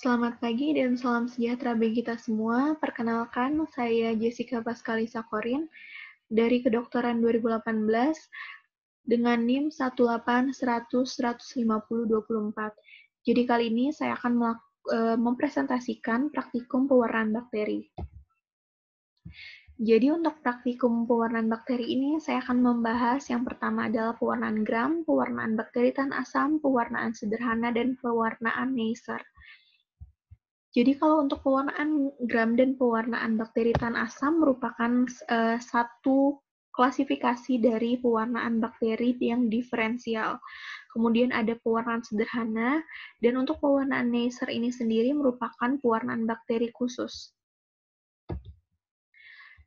Selamat pagi dan salam sejahtera bagi kita semua. Perkenalkan, saya Jessica Pascali Sakorin dari Kedokteran 2018 dengan NIM 18100102024. Jadi kali ini saya akan mempresentasikan praktikum pewarnaan bakteri. Jadi untuk praktikum pewarnaan bakteri ini saya akan membahas yang pertama adalah pewarnaan gram, pewarnaan bakteri tan asam, pewarnaan sederhana, dan pewarnaan Neisser. Jadi kalau untuk pewarnaan gram dan pewarnaan bakteri tan asam merupakan satu klasifikasi dari pewarnaan bakteri yang diferensial. Kemudian ada pewarnaan sederhana, dan untuk pewarnaan Neisser ini sendiri merupakan pewarnaan bakteri khusus.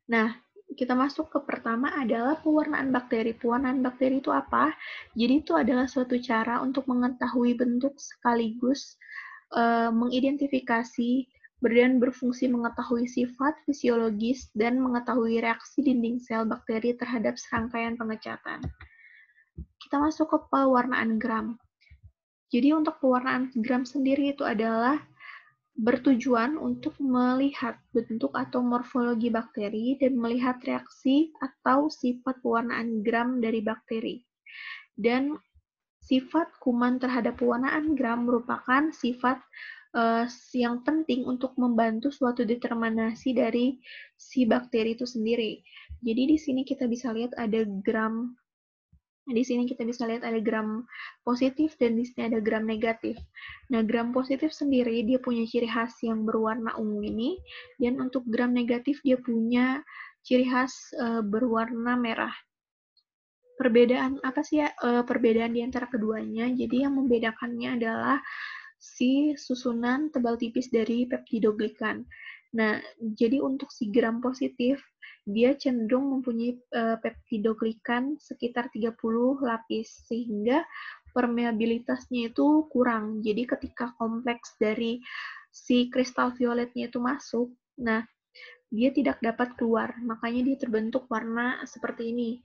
Nah, kita masuk ke pertama adalah pewarnaan bakteri. Pewarnaan bakteri itu apa? Jadi itu adalah suatu cara untuk mengetahui bentuk sekaligus mengidentifikasi dan berfungsi mengetahui sifat fisiologis dan mengetahui reaksi dinding sel bakteri terhadap serangkaian pengecatan. Kita masuk ke pewarnaan gram. Jadi untuk pewarnaan gram sendiri itu adalah bertujuan untuk melihat bentuk atau morfologi bakteri dan melihat reaksi atau sifat pewarnaan gram dari bakteri. Dan sifat kuman terhadap pewarnaan gram merupakan sifat yang penting untuk membantu suatu determinasi dari si bakteri itu sendiri. Jadi di sini kita bisa lihat ada gram. Di sini kita bisa lihat ada gram positif dan di sini ada gram negatif. Nah, gram positif sendiri dia punya ciri khas yang berwarna ungu ini, dan untuk gram negatif dia punya ciri khas berwarna merah. Perbedaan apa sih ya perbedaan di antara keduanya? Jadi yang membedakannya adalah si susunan tebal tipis dari peptidoglikan. Nah, jadi untuk si gram positif, dia cenderung mempunyai peptidoglikan sekitar 30 lapis, sehingga permeabilitasnya itu kurang. Jadi ketika kompleks dari si kristal violetnya itu masuk, nah, dia tidak dapat keluar, makanya dia terbentuk warna seperti ini.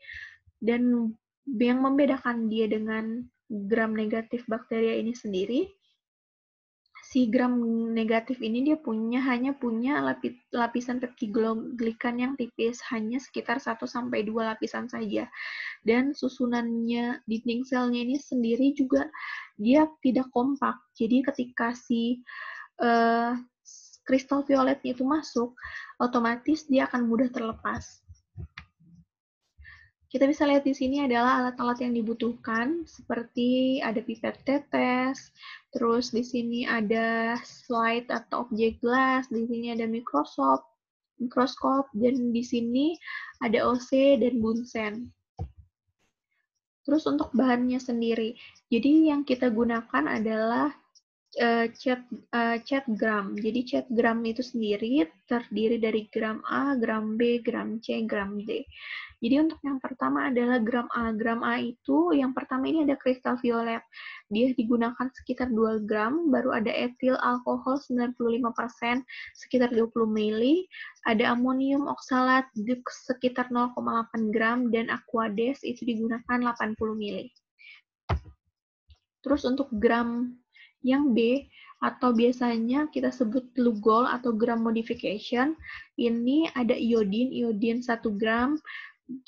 Dan yang membedakan dia dengan gram negatif bakteria ini sendiri, si gram negatif ini dia hanya punya lapisan peptidoglikan yang tipis, hanya sekitar 1-2 lapisan saja. Dan susunannya dinding selnya ini sendiri juga dia tidak kompak. Jadi ketika si kristal violetnya itu masuk, otomatis dia akan mudah terlepas. Kita bisa lihat di sini adalah alat-alat yang dibutuhkan, seperti ada pipet tetes, terus di sini ada slide atau objek glass, di sini ada mikroskop, dan di sini ada OC dan Bunsen. Terus untuk bahannya sendiri, jadi yang kita gunakan adalah cat gram. Jadi cat gram itu sendiri terdiri dari gram A, gram B, gram C, gram D. Jadi untuk yang pertama adalah gram A. Gram A itu yang pertama ini ada kristal violet. Dia digunakan sekitar 2 gram, baru ada etil alkohol 95%, sekitar 20 ml, ada amonium oksalat sekitar 0,8 gram, dan aquades itu digunakan 80 ml. Terus untuk gram yang B, atau biasanya kita sebut lugol atau gram modification, ini ada iodin 1 gram,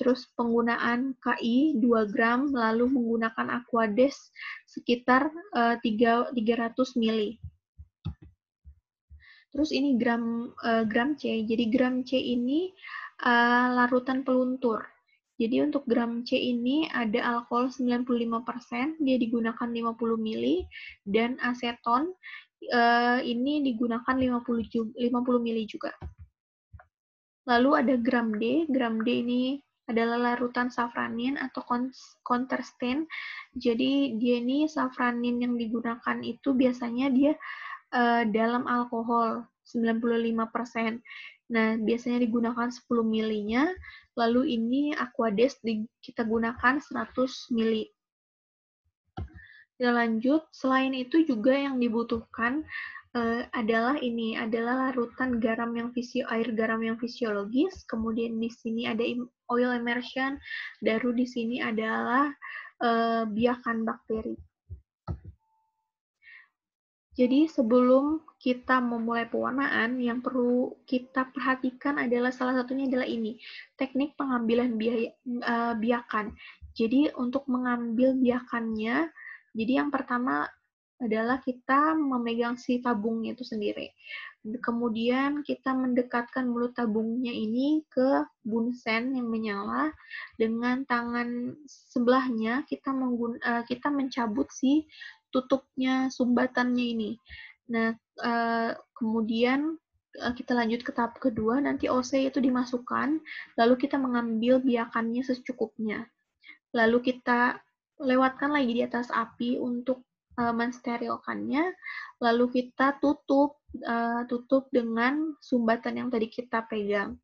terus penggunaan Ki 2 gram, lalu menggunakan aquades sekitar 300 ml. Terus ini gram C, jadi gram C ini larutan peluntur. Jadi untuk gram C ini ada alkohol 95%, dia digunakan 50 ml, dan aseton ini digunakan 50 ml juga. Lalu ada gram D ini adalah larutan safranin atau counterstain. Jadi dia ini safranin yang digunakan itu biasanya dia dalam alkohol 95%. Nah, biasanya digunakan 10 ml-nya, lalu ini aquades kita gunakan 100 ml. Kita lanjut, selain itu juga yang dibutuhkan adalah larutan air garam yang fisiologis, kemudian di sini ada oil immersion, baru di sini adalah biakan bakteri. Jadi sebelum kita memulai pewarnaan, yang perlu kita perhatikan adalah salah satunya adalah ini, teknik pengambilan biakan. Jadi untuk mengambil biakannya, jadi yang pertama adalah kita memegang si tabungnya itu sendiri. Kemudian kita mendekatkan mulut tabungnya ini ke bunsen yang menyala. Dengan tangan sebelahnya kita mencabut si tutupnya sumbatannya ini. Nah, kemudian kita lanjut ke tahap kedua, nanti OC itu dimasukkan, lalu kita mengambil biakannya secukupnya. Lalu kita lewatkan lagi di atas api untuk mensterilkannya, lalu kita tutup dengan sumbatan yang tadi kita pegang.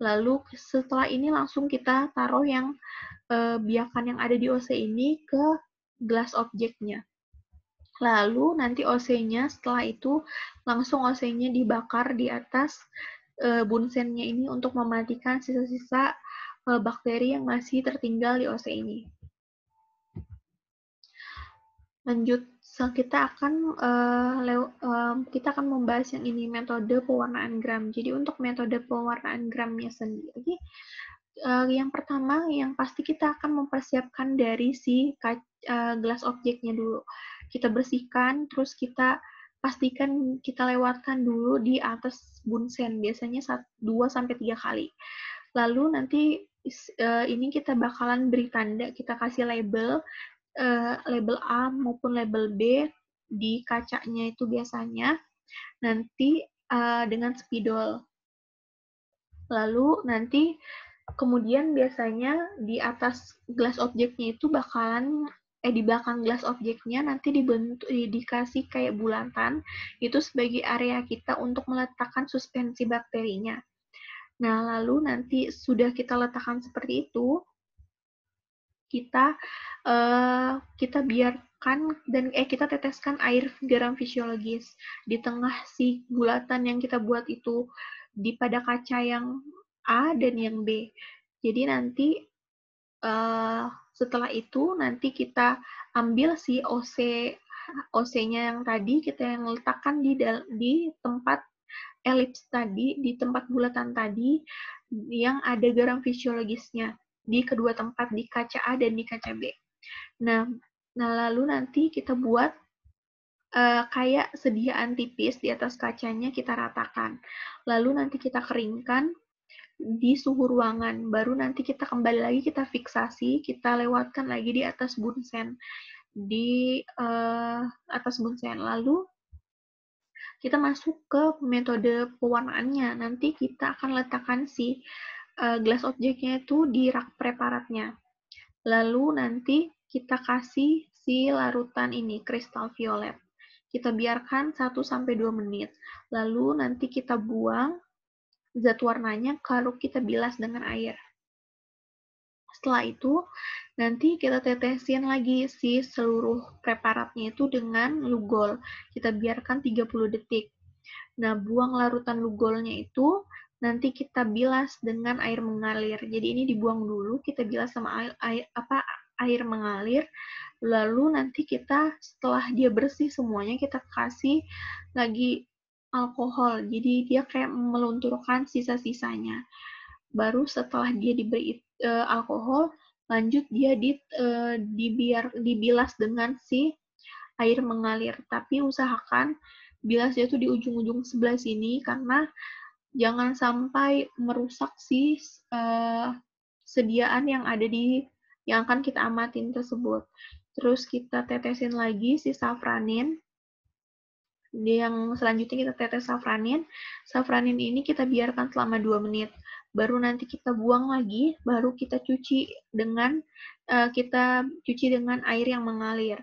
Lalu setelah ini langsung kita taruh yang biakan yang ada di OC ini ke gelas objeknya. Lalu nanti OC-nya setelah itu langsung OC-nya dibakar di atas bunsennya ini untuk mematikan sisa-sisa bakteri yang masih tertinggal di OC ini. Lanjut, kita akan membahas yang ini, metode pewarnaan gram. Jadi untuk metode pewarnaan gramnya sendiri, yang pertama yang pasti kita akan mempersiapkan dari si gelas objeknya dulu. Kita bersihkan, terus kita pastikan kita lewatkan dulu di atas bunsen, biasanya 2-3 kali. Lalu nanti ini kita bakalan beri tanda, kita kasih label A maupun label B di kacanya itu biasanya, nanti dengan spidol. Lalu nanti kemudian biasanya di atas gelas objeknya itu di belakang gelas objeknya nanti dikasih kayak bulatan, itu sebagai area kita untuk meletakkan suspensi bakterinya. Nah, lalu nanti sudah kita letakkan seperti itu, kita biarkan dan kita teteskan air garam fisiologis di tengah si bulatan yang kita buat itu pada kaca yang A dan yang B. Jadi nanti setelah itu nanti kita ambil si OC-nya yang tadi kita yang letakkan di tempat elips tadi, di tempat bulatan tadi yang ada garam fisiologisnya di kedua tempat, di kaca A dan di kaca B. Nah lalu nanti kita buat kayak sediaan tipis di atas kacanya, kita ratakan. Lalu nanti kita keringkan di suhu ruangan. Baru nanti kita kembali lagi, kita fiksasi, kita lewatkan lagi di atas bunsen. Lalu kita masuk ke metode pewarnaannya. Nanti kita akan letakkan si gelas objeknya itu di rak preparatnya. Lalu nanti kita kasih si larutan ini, kristal violet. Kita biarkan 1-2 menit. Lalu nanti kita buang zat warnanya, lalu kita bilas dengan air. Setelah itu, nanti kita tetesin lagi si seluruh preparatnya itu dengan lugol. Kita biarkan 30 detik. Nah, buang larutan lugolnya itu, nanti kita bilas dengan air mengalir. Jadi ini dibuang dulu, kita bilas sama air mengalir. Lalu nanti kita setelah dia bersih semuanya, kita kasih lagi alkohol. Jadi dia kayak melunturkan sisa-sisanya. Baru setelah dia diberi alkohol, lanjut dia dibilas dengan si air mengalir. Tapi usahakan bilasnya itu di ujung-ujung sebelah sini, karena jangan sampai merusak si sediaan yang ada yang akan kita amatin tersebut. Terus kita tetesin lagi si safranin. Yang selanjutnya kita tetes safranin. Safranin ini kita biarkan selama 2 menit. Baru nanti kita buang lagi, baru kita cuci dengan air yang mengalir.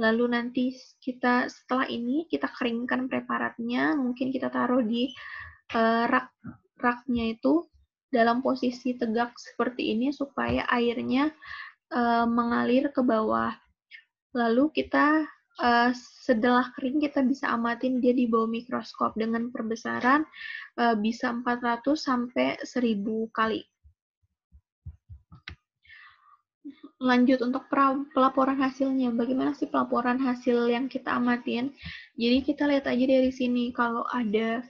Lalu nanti setelah ini kita keringkan preparatnya, mungkin kita taruh di raknya itu dalam posisi tegak seperti ini supaya airnya mengalir ke bawah. Lalu kita setelah kering kita bisa amatin dia di bawah mikroskop dengan perbesaran bisa 400 sampai 1000 kali. Lanjut untuk pelaporan hasilnya. Bagaimana sih pelaporan hasil yang kita amatin? Jadi kita lihat aja dari sini, kalau ada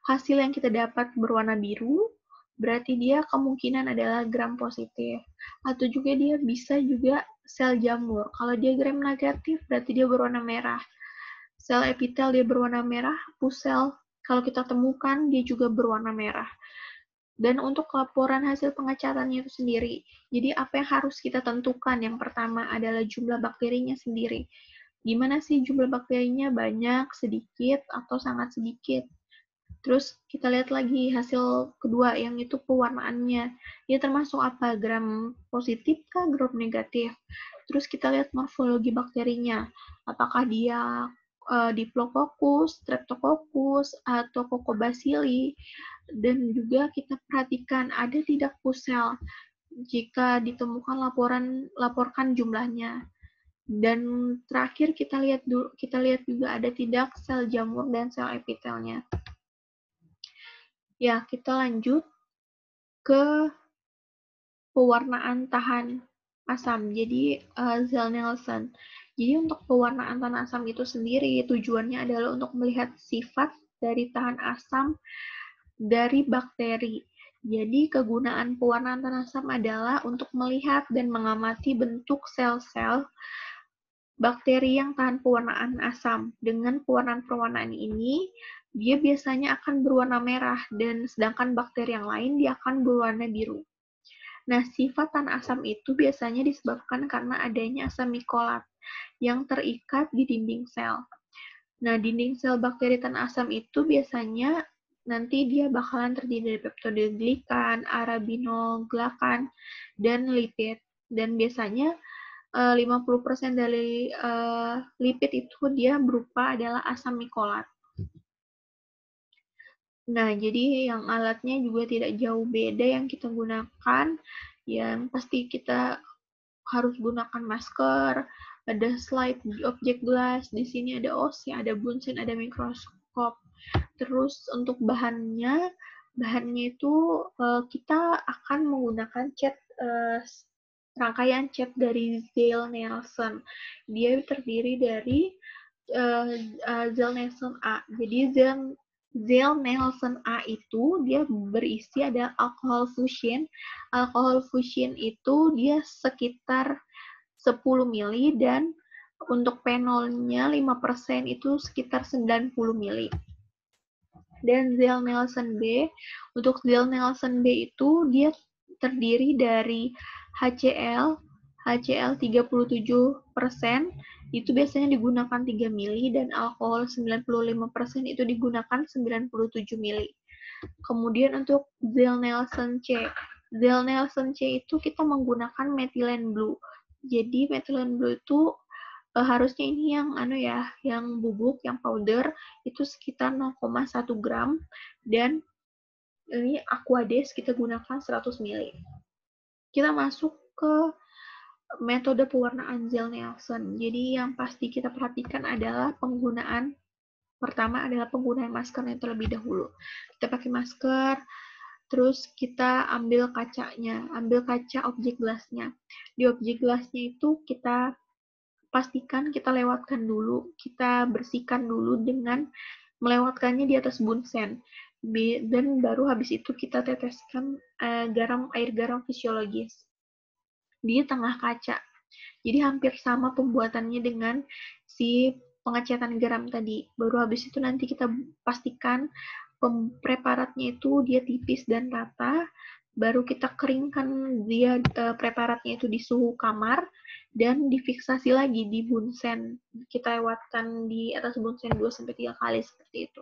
hasil yang kita dapat berwarna biru, berarti dia kemungkinan adalah gram positif. Atau juga dia bisa juga sel jamur. Kalau dia gram negatif, berarti dia berwarna merah. Sel epitel dia berwarna merah, pusel kalau kita temukan dia juga berwarna merah. Dan untuk laporan hasil pengecatannya itu sendiri, jadi apa yang harus kita tentukan? Yang pertama adalah jumlah bakterinya sendiri. Gimana sih jumlah bakterinya, banyak, sedikit, atau sangat sedikit? Terus kita lihat lagi hasil kedua, yang itu pewarnaannya. Dia termasuk apa? Gram positif kah, gram negatif? Terus kita lihat morfologi bakterinya. Apakah dia Diplococcus, Streptococcus, atau Coccobacilli. Dan juga kita perhatikan ada tidak pusel. Jika ditemukan laporkan jumlahnya. Dan terakhir kita lihat juga ada tidak sel jamur dan sel epitelnya. Ya, kita lanjut ke pewarnaan tahan asam. Jadi, Zell-Nelson. Jadi, untuk pewarnaan tahan asam itu sendiri, tujuannya adalah untuk melihat sifat dari tahan asam dari bakteri. Jadi, kegunaan pewarnaan tahan asam adalah untuk melihat dan mengamati bentuk sel-sel bakteri yang tahan pewarnaan asam. Dengan pewarnaan ini, dia biasanya akan berwarna merah, dan sedangkan bakteri yang lain dia akan berwarna biru. Nah, sifat tahan asam itu biasanya disebabkan karena adanya asam mikolat yang terikat di dinding sel. Nah, dinding sel bakteri tahan asam itu biasanya nanti dia bakalan terdiri dari peptidoglikan, arabinoglakan, dan lipid. Dan biasanya 50% dari lipid itu dia berupa adalah asam mikolat. Nah, jadi yang alatnya juga tidak jauh beda yang kita gunakan. Yang pasti kita harus gunakan masker, ada slide objek glass, di sini ada OC, ada bunsen, ada mikroskop. Terus untuk bahannya itu kita akan menggunakan cat rangkaian cat dari Zell-Nelson. Dia terdiri dari Zell-Nelson A. Jadi Zell-Nelson A itu dia berisi ada alkohol fuchsin. Alkohol fuchsin itu dia sekitar 10 mili, dan untuk fenolnya 5% itu sekitar 90 mili. Dan Zell-Nelson B, untuk Zell-Nelson B itu dia terdiri dari HCl 37%, itu biasanya digunakan 3 mili, dan alkohol 95% itu digunakan 97 mili. Kemudian untuk Zell-Nelson C. Zell-Nelson C itu kita menggunakan methylene blue. Jadi methylene blue itu harusnya ini yang bubuk, yang powder itu sekitar 0,1 gram, dan ini Aquades kita gunakan 100 ml. Kita masuk ke metode pewarnaan Zell-Nelson. Jadi yang pasti kita perhatikan adalah pertama adalah penggunaan masker yang terlebih dahulu. Kita pakai masker, terus kita ambil kacanya, ambil kaca objek gelasnya. Di objek gelasnya itu kita pastikan kita lewatkan dulu, kita bersihkan dulu dengan melewatkannya di atas bunsen. Dan baru habis itu kita teteskan air garam fisiologis di tengah kaca. Jadi hampir sama pembuatannya dengan si pengecatan garam tadi. Baru habis itu nanti kita pastikan preparatnya itu dia tipis dan rata. Baru kita keringkan dia preparatnya itu di suhu kamar, dan difiksasi lagi di bunsen. Kita lewatkan di atas bunsen 2-3 kali seperti itu.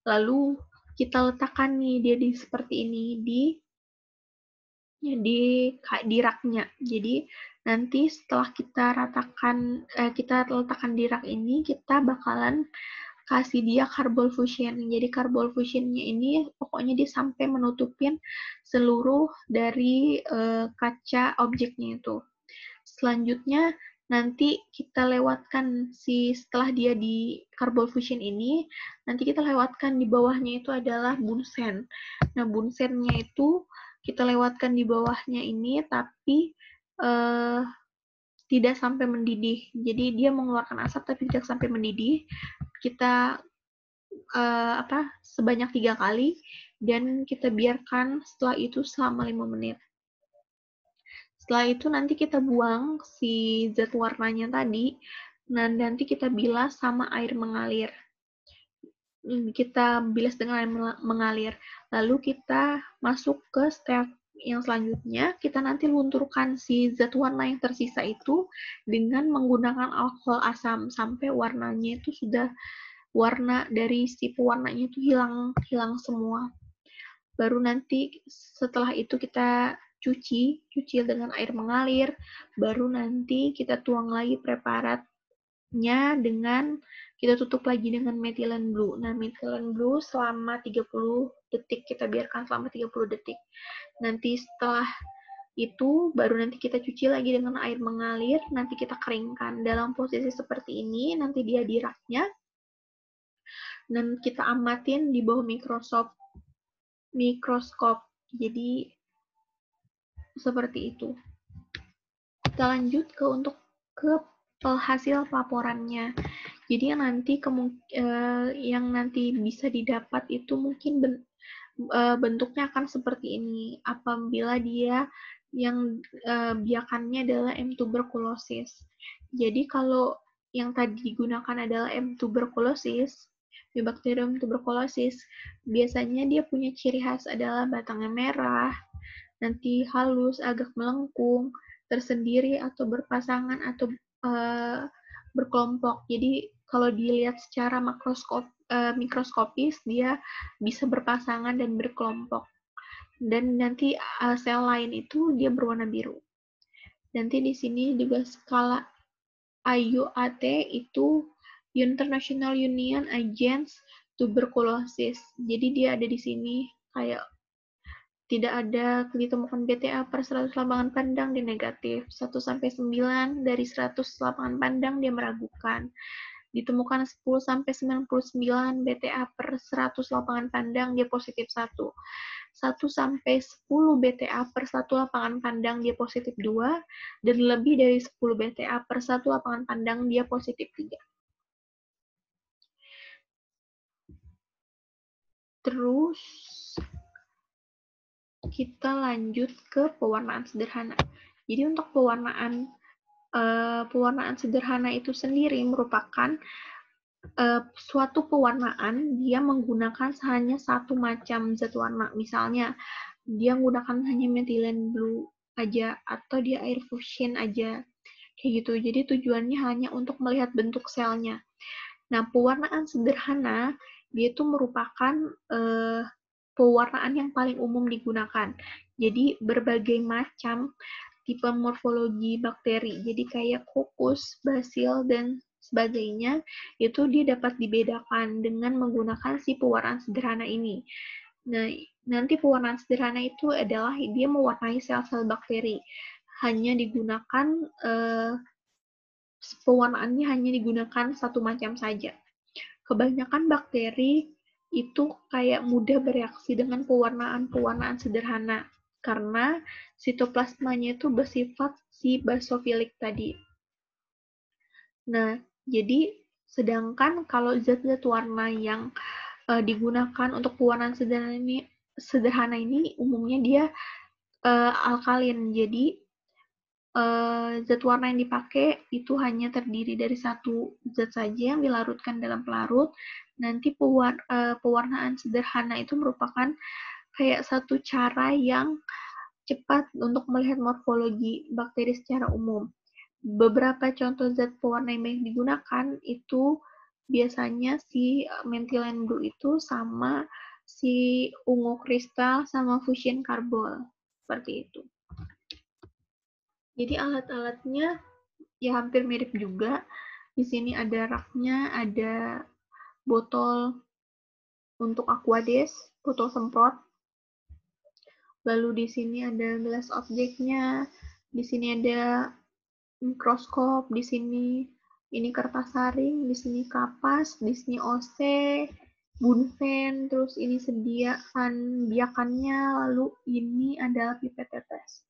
Lalu kita letakkan nih dia seperti ini di raknya. Jadi nanti setelah kita letakkan di rak ini, kita bakalan kasih dia carbol fusion. Jadi carbol fusionnya ini pokoknya dia sampai menutupin seluruh dari kaca objeknya itu. Selanjutnya nanti kita lewatkan setelah dia di carbol fusion ini, nanti kita lewatkan di bawahnya itu adalah bunsen. Nah, bunsennya itu kita lewatkan di bawahnya ini, tapi uh, tidak sampai mendidih. Jadi dia mengeluarkan asap tapi tidak sampai mendidih. Kita sebanyak 3 kali dan kita biarkan setelah itu selama 5 menit. Setelah itu nanti kita buang si zat warnanya tadi, dan nanti kita bilas sama air mengalir. Kita bilas dengan air mengalir. Lalu kita masuk ke step yang selanjutnya, kita nanti lunturkan si zat warna yang tersisa itu dengan menggunakan alkohol asam sampai warnanya itu sudah warna dari si pewarnanya itu hilang semua. Baru nanti setelah itu kita cuci dengan air mengalir, baru nanti kita tuang lagi preparatnya dengan kita tutup lagi dengan methylene blue. Nah, methylene blue selama 30 detik, kita biarkan selama 30 detik. Nanti setelah itu baru nanti kita cuci lagi dengan air mengalir, nanti kita keringkan dalam posisi seperti ini, nanti dia di raknya, dan kita amatin di bawah mikroskop. Jadi seperti itu. Kita lanjut ke hasil laporannya. Jadi yang nanti bisa didapat itu mungkin bentuknya akan seperti ini. Apabila dia yang biakannya adalah M. tuberculosis. Jadi kalau yang tadi digunakan adalah M. tuberculosis, Mycobacterium tuberculosis, biasanya dia punya ciri khas adalah batangnya merah, nanti halus, agak melengkung, tersendiri atau berpasangan atau berkelompok. Jadi kalau dilihat secara mikroskopis dia bisa berpasangan dan berkelompok. Dan nanti sel lain itu dia berwarna biru. Nanti di sini juga skala IUAT itu International Union Against Tuberculosis. Jadi dia ada di sini kayak tidak ada ditemukan BTA per 100 lapangan pandang dia negatif. 1-9 dari 100 lapangan pandang dia meragukan. Ditemukan 10-99 BTA per 100 lapangan pandang dia positif 1. 1-10 BTA per 1 lapangan pandang dia positif 2. Dan lebih dari 10 BTA per 1 lapangan pandang dia positif 3. Terus kita lanjut ke pewarnaan sederhana. Jadi untuk pewarnaan sederhana itu sendiri merupakan suatu pewarnaan dia menggunakan hanya satu macam zat warna. Misalnya dia menggunakan hanya methylene blue aja atau dia air fusion aja. Kayak gitu. Jadi tujuannya hanya untuk melihat bentuk selnya. Nah, pewarnaan sederhana dia itu merupakan pewarnaan yang paling umum digunakan. Jadi berbagai macam tipe morfologi bakteri. Jadi kayak kokus, basil, dan sebagainya, itu dia dapat dibedakan dengan menggunakan si pewarnaan sederhana ini. Nah, nanti pewarnaan sederhana itu adalah dia mewarnai sel-sel bakteri. Hanya digunakan, pewarnaannya hanya digunakan satu macam saja. Kebanyakan bakteri itu kayak mudah bereaksi dengan pewarnaan sederhana karena sitoplasmanya itu bersifat si basofilik tadi. Nah, jadi sedangkan kalau zat-zat warna yang digunakan untuk pewarnaan sederhana ini umumnya dia alkalin. Jadi zat warna yang dipakai itu hanya terdiri dari satu zat saja yang dilarutkan dalam pelarut. Nanti pewarnaan sederhana itu merupakan kayak satu cara yang cepat untuk melihat morfologi bakteri secara umum. Beberapa contoh zat pewarna yang banyak digunakan itu biasanya si methylene blue itu sama si ungu kristal sama fusion karbol. Seperti itu. Jadi alat-alatnya ya hampir mirip juga. Di sini ada raknya, ada botol untuk aquades, botol semprot. Lalu di sini ada gelas objeknya, di sini ada mikroskop, di sini ini kertas saring, di sini kapas, di sini OC, bunven, terus ini sediaan biakannya, lalu ini adalah pipet tetes.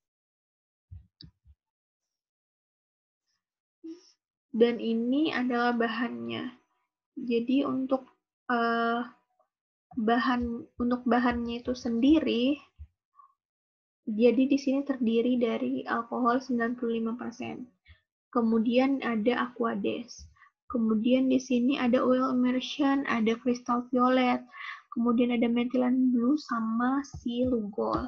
dan ini adalah bahannya. Jadi untuk bahannya itu sendiri, jadi di sini terdiri dari alkohol 95%. Kemudian ada Aquades. Kemudian di sini ada oil immersion, ada crystal violet, kemudian ada methylene blue sama silugol.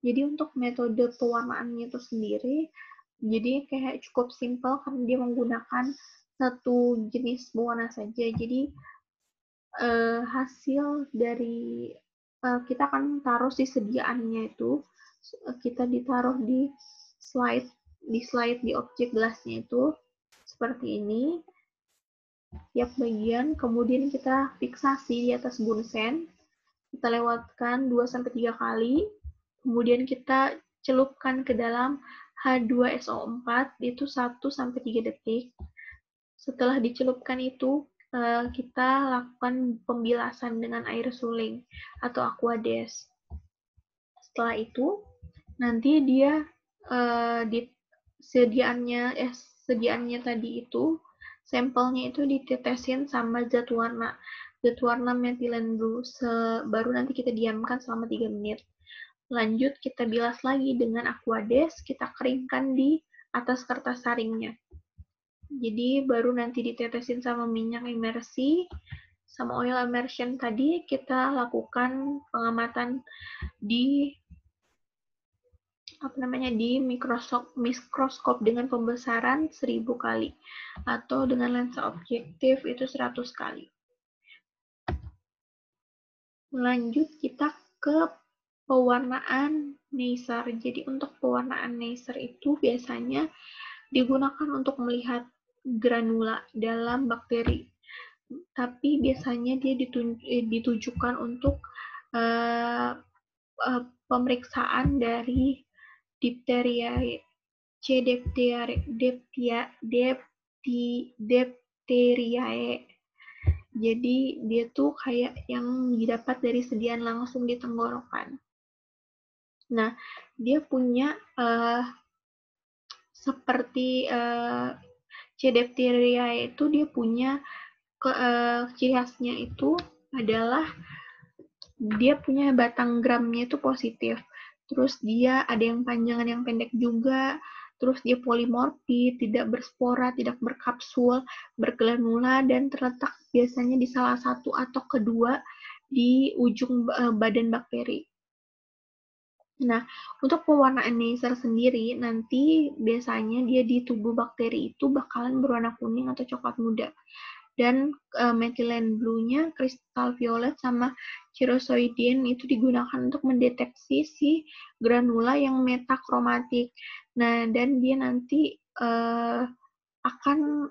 Jadi untuk metode pewarnaannya itu sendiri, jadi kayak cukup simpel karena dia menggunakan satu jenis pewarna saja. Jadi hasil dari kita akan taruh si sediaannya itu, kita ditaruh di slide di objek gelasnya itu seperti ini, tiap bagian, kemudian kita fiksasi di atas bunsen, kita lewatkan 2-3 kali, kemudian kita celupkan ke dalam H2SO4 itu 1-3 detik. Setelah dicelupkan itu, kita lakukan pembilasan dengan air suling atau Aquades. Setelah itu, nanti dia di sediaannya tadi itu, sampelnya itu ditetesin sama zat warna methylene blue, baru nanti kita diamkan selama 3 menit. Lanjut kita bilas lagi dengan Aquades, kita keringkan di atas kertas saringnya. Jadi baru nanti ditetesin sama minyak imersi, sama oil immersion tadi kita lakukan pengamatan di mikroskop dengan pembesaran 1000 kali atau dengan lensa objektif itu 100 kali. Lanjut kita ke pewarnaan Neisser. Jadi untuk pewarnaan Neisser itu biasanya digunakan untuk melihat granula dalam bakteri. Tapi biasanya dia ditujukan untuk pemeriksaan dari Diphtheriae, Diphtheriae. Jadi dia tuh kayak yang didapat dari sediaan langsung di tenggorokan. Nah, dia punya seperti Diphtheriae itu dia punya ciri khasnya itu adalah dia punya batang gramnya itu positif. Terus dia ada yang panjang, ada yang pendek juga. Terus dia polimorfi, tidak berspora, tidak berkapsul, bergranula, dan terletak biasanya di salah satu atau kedua di ujung badan bakteri. Nah, untuk pewarnaan Neisser sendiri, nanti biasanya dia di tubuh bakteri itu bakalan berwarna kuning atau coklat muda. Dan methylene blue-nya, crystal violet, sama chiroscoidin itu digunakan untuk mendeteksi si granula yang metakromatik. Nah, dan dia nanti akan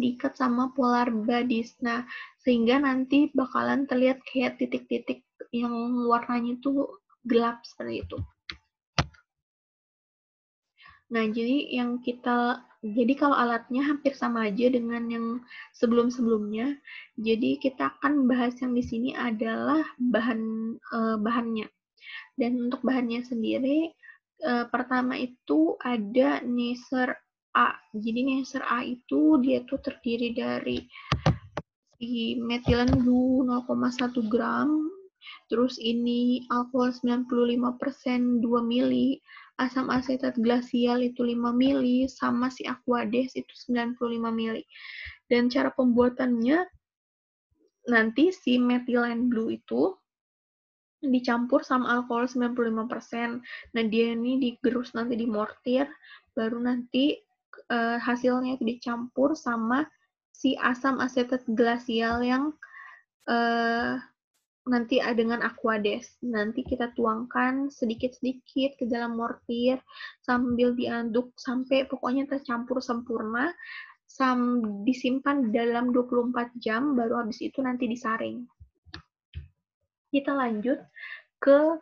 diikat sama polar bodies. Nah, sehingga nanti bakalan terlihat kayak titik-titik yang warnanya itu gelap seperti itu. Nah, jadi kalau alatnya hampir sama aja dengan yang sebelum-sebelumnya. Jadi kita akan bahas yang di sini adalah bahannya. Dan untuk bahannya sendiri, pertama itu ada Neisser A. Jadi Neisser A itu dia tuh terdiri dari si methylene blue 0,1 gram, terus ini alkohol 95% 2 mili, asam asetat glasial itu 5 mili, sama si Aquades itu 95 mili. Dan cara pembuatannya, nanti si methylene blue itu dicampur sama alkohol 95%. Nah, dia ini digerus nanti di mortir, baru nanti hasilnya itu dicampur sama si asam asetat glasial yang nanti dengan Aquades. Nanti kita tuangkan sedikit-sedikit ke dalam mortir sambil diaduk sampai pokoknya tercampur sempurna, disimpan dalam 24 jam, baru habis itu nanti disaring. Kita lanjut ke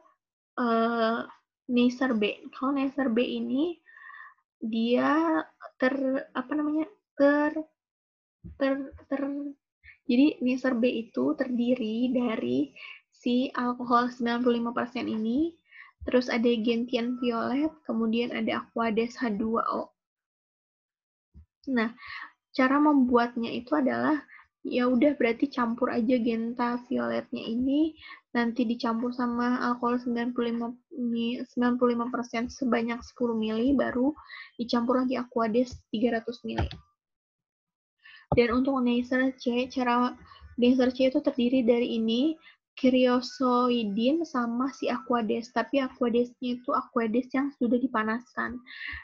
Neisser B. Kalau Neisser B ini dia jadi Neisser B itu terdiri dari si alkohol 95% ini, terus ada gentian violet, kemudian ada Aquades H2O. Nah, cara membuatnya itu adalah ya udah berarti campur aja genta violetnya ini, nanti dicampur sama alkohol 95% sebanyak 10 ml, baru dicampur lagi aquades 300 ml. Dan untuk Neisser C, cara Neisser C itu terdiri dari ini, Criosoidin sama si aquades, tapi aquadesnya itu aquades yang sudah dipanaskan.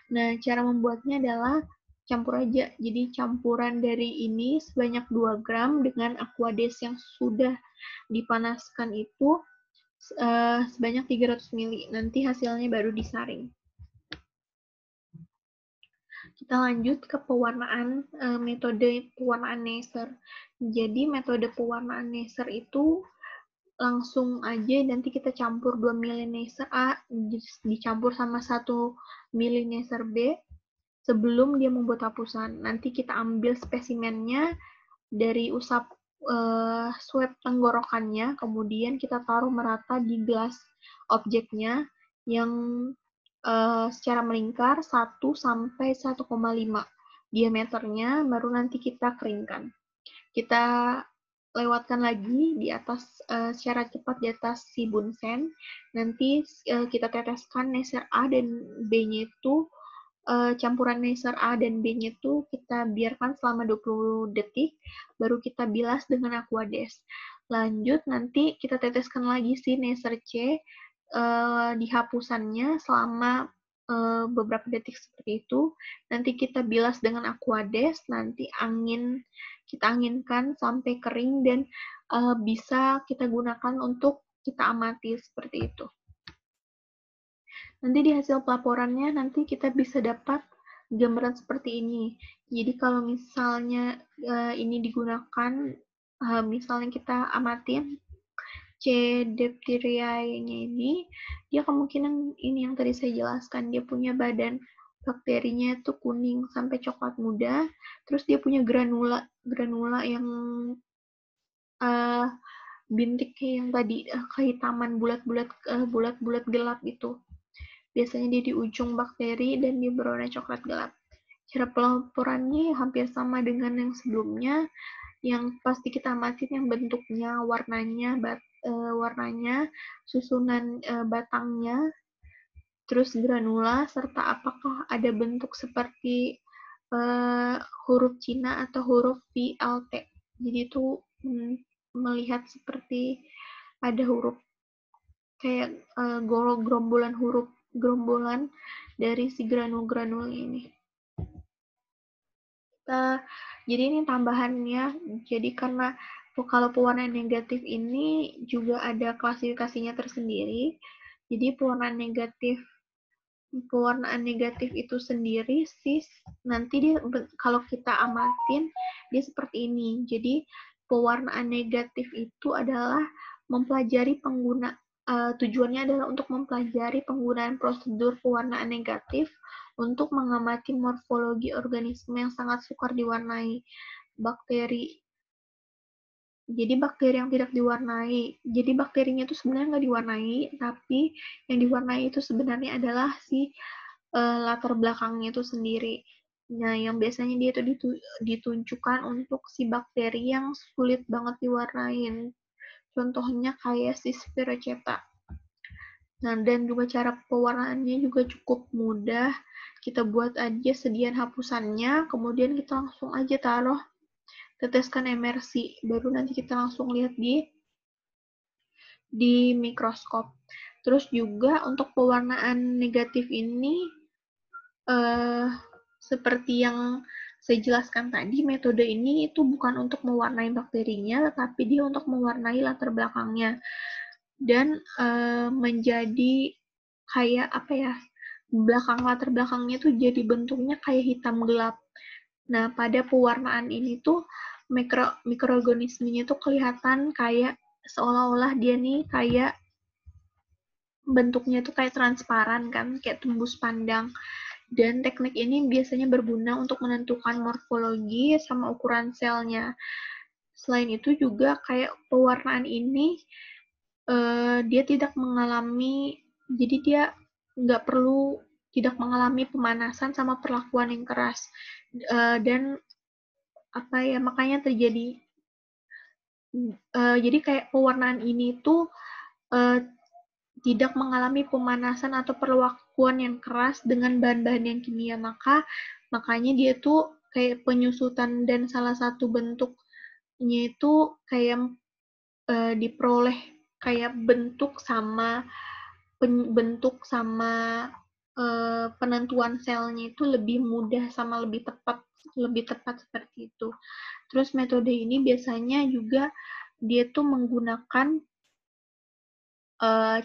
Nah, cara membuatnya adalah campur aja. Jadi campuran dari ini sebanyak 2 gram dengan aquades yang sudah dipanaskan itu sebanyak 300 ml. Nanti hasilnya baru disaring. Kita lanjut ke pewarnaan, metode pewarnaan Neisser. Jadi metode pewarnaan Neisser itu langsung aja nanti kita campur 2 ml Neisser A dicampur sama 1 ml Neisser B sebelum dia membuat hapusan. Nanti kita ambil spesimennya dari usap swab tenggorokannya, kemudian kita taruh merata di gelas objeknya yang secara melingkar 1 sampai 1,5 diameternya, baru nanti kita keringkan. Kita lewatkan lagi di atas secara cepat di atas si bunsen. Nanti kita teteskan Neisser A dan B-nya itu campuran Neisser A dan B-nya itu kita biarkan selama 20 detik, baru kita bilas dengan aquades. Lanjut nanti kita teteskan lagi si Neisser C di hapusannya selama beberapa detik seperti itu. Nanti kita bilas dengan aquades, nanti kita anginkan sampai kering dan bisa kita gunakan untuk kita amati seperti itu. Nanti di hasil pelaporannya nanti kita bisa dapat gambaran seperti ini. Jadi kalau misalnya ini digunakan, misalnya kita amatin C. diphtheriae-nya ini, dia kemungkinan ini yang tadi saya jelaskan, dia punya badan bakterinya itu kuning sampai coklat muda, terus dia punya granula yang bintik yang tadi kehitaman bulat-bulat gelap itu. Biasanya dia di ujung bakteri dan dia berwarna coklat gelap. Cara pelaporannya hampir sama dengan yang sebelumnya, yang pasti kita amatin yang bentuknya, warnanya, susunan batangnya, terus granula, serta apakah ada bentuk seperti huruf Cina atau huruf VLT. Jadi itu melihat seperti ada huruf kayak gerombolan dari si granul-granul ini. Jadi ini tambahannya, jadi karena kalau pewarnaan negatif ini juga ada klasifikasinya tersendiri. Jadi pewarnaan negatif itu sendiri sih nanti dia kalau kita amatin dia seperti ini. Jadi pewarnaan negatif itu adalah mempelajari tujuannya adalah untuk mempelajari penggunaan prosedur pewarnaan negatif untuk mengamati morfologi organisme yang sangat sukar diwarnai bakteri. Jadi bakteri yang tidak diwarnai. Jadi bakterinya itu sebenarnya nggak diwarnai, tapi yang diwarnai itu sebenarnya adalah si latar belakangnya itu sendiri. Nah, yang biasanya dia itu ditunjukkan untuk si bakteri yang sulit banget diwarnain. Contohnya kayak si Spirocheta. Nah, dan juga cara pewarnaannya juga cukup mudah. Kita buat aja sediaan hapusannya, kemudian kita langsung aja taruh, teteskan emersi, baru nanti kita langsung lihat di mikroskop. Terus juga untuk pewarnaan negatif ini, seperti yang saya jelaskan tadi, metode ini itu bukan untuk mewarnai bakterinya, tetapi dia untuk mewarnai latar belakangnya. Dan menjadi kayak apa ya, latar belakangnya tuh jadi bentuknya kayak hitam gelap. Nah, pada pewarnaan ini tuh mikroorganismenya tuh kelihatan kayak seolah-olah dia nih kayak bentuknya tuh kayak transparan kan, kayak tembus pandang. Dan teknik ini biasanya berguna untuk menentukan morfologi sama ukuran selnya. Selain itu juga kayak pewarnaan ini dia tidak mengalami, jadi dia nggak perlu tidak mengalami pemanasan sama perlakuan yang keras. Dan makanya terjadi jadi kayak pewarnaan ini tuh tidak mengalami pemanasan atau perlakuan yang keras dengan bahan-bahan yang kimia, makanya dia tuh kayak penyusutan, dan salah satu bentuknya itu kayak diperoleh kayak bentuk sama penentuan selnya itu lebih mudah sama lebih tepat seperti itu. Terus metode ini biasanya juga dia tuh menggunakan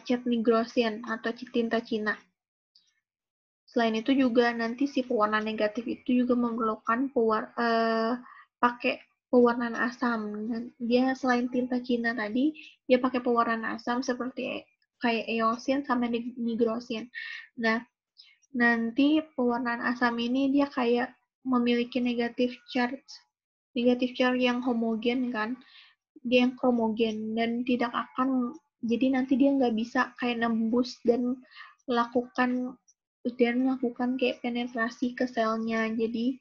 cat nigrosin atau tinta Cina. Selain itu juga nanti si pewarna negatif itu juga memerlukan pakai pewarnaan asam. Dan dia selain tinta Cina tadi, dia pakai pewarnaan asam seperti kayak eosin sama nigrosin. Nah, nanti pewarnaan asam ini dia kayak memiliki negatif charge yang homogen kan, dia yang kromogen dan tidak akan, jadi nanti dia nggak bisa kayak nembus dan melakukan kayak penetrasi ke selnya. Jadi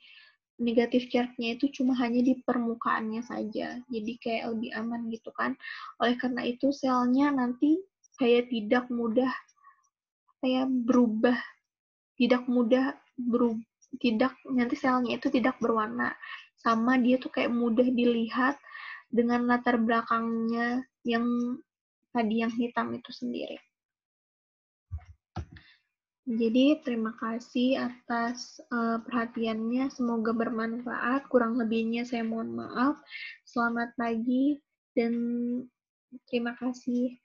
negatif charge-nya itu cuma hanya di permukaannya saja, jadi kayak lebih aman gitu kan. Oleh karena itu selnya nanti kayak tidak mudah kayak berubah, tidak mudah berubah, tidak, nanti selnya itu tidak berwarna, sama dia tuh kayak mudah dilihat dengan latar belakangnya yang tadi yang hitam itu sendiri. Jadi terima kasih atas perhatiannya, semoga bermanfaat. Kurang lebihnya saya mohon maaf. Selamat pagi dan terima kasih.